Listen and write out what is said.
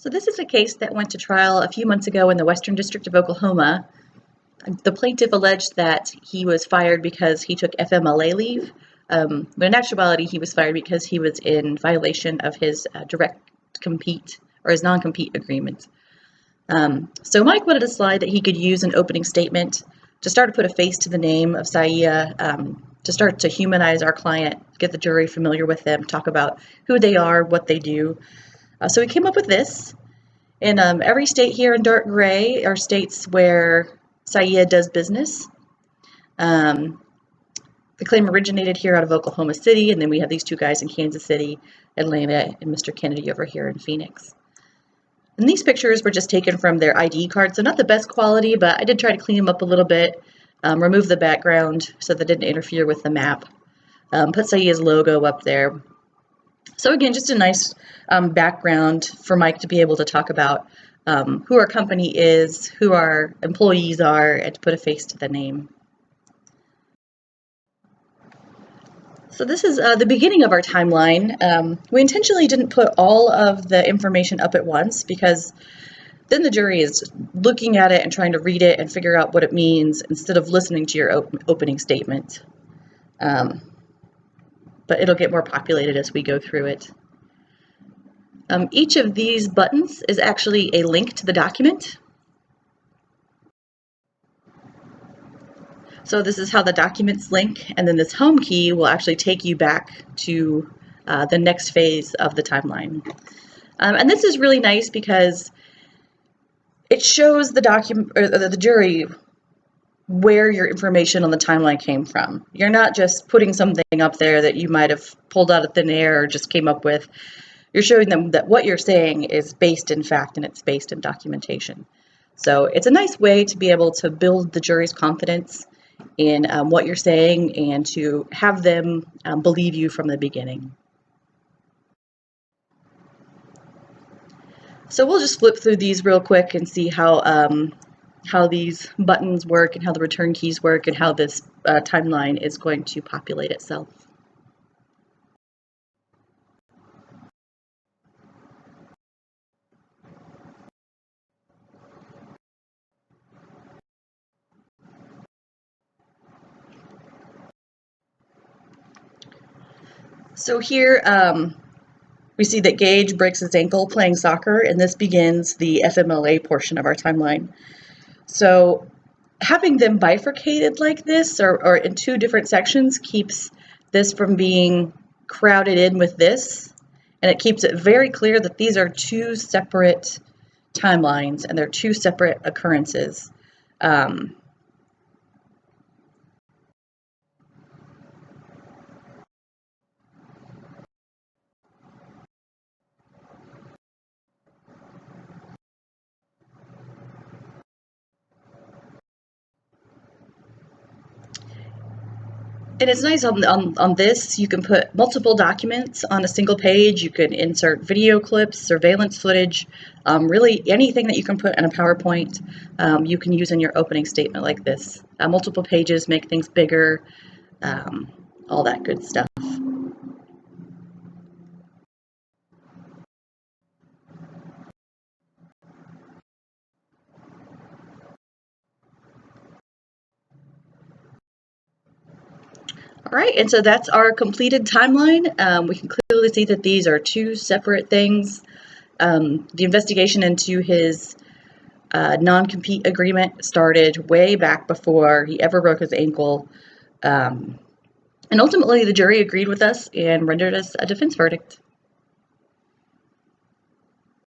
So this is a case that went to trial a few months ago in the Western District of Oklahoma. The plaintiff alleged that he was fired because he took FMLA leave, but in actuality he was fired because he was in violation of his direct compete or his non-compete agreement. So Mike wanted a slide that he could use an opening statement to start to put a face to the name of Saia, to start to humanize our client, get the jury familiar with them, talk about who they are, what they do. So we came up with this. In every state here in dark gray are states where Saia does business. The claim originated here out of Oklahoma City, and then we have these two guys in Kansas City, Atlanta, and Mr. Kennedy over here in Phoenix. And these pictures were just taken from their ID card, so not the best quality, but I did try to clean them up a little bit, remove the background so that it didn't interfere with the map, put Saia's logo up there. So again, just a nice background for Mike to be able to talk about who our company is, who our employees are, and to put a face to the name. So this is the beginning of our timeline. We intentionally didn't put all of the information up at once because then the jury is looking at it and trying to read it and figure out what it means instead of listening to your opening statement. But it'll get more populated as we go through it. Each of these buttons is actually a link to the document. So this is how the documents link, and then this home key will actually take you back to the next phase of the timeline. And this is really nice because it shows the document or the jury where your information on the timeline came from. You're not just putting something up there that you might have pulled out of thin air or just came up with. You're showing them that what you're saying is based in fact and it's based in documentation. So it's a nice way to be able to build the jury's confidence in what you're saying and to have them believe you from the beginning. So we'll just flip through these real quick and see how these buttons work and how the return keys work and how this timeline is going to populate itself. So here we see that Gage breaks his ankle playing soccer, and this begins the FMLA portion of our timeline. So having them bifurcated like this or in two different sections keeps this from being crowded in with this, and it keeps it very clear that these are two separate timelines and they're two separate occurrences. And it's nice on this, you can put multiple documents on a single page. You can insert video clips, surveillance footage, really anything that you can put in a PowerPoint, you can use in your opening statement like this. Multiple pages make things bigger, all that good stuff. All right, and so that's our completed timeline. We can clearly see that these are two separate things. The investigation into his non-compete agreement started way back before he ever broke his ankle. And ultimately, the jury agreed with us and rendered us a defense verdict.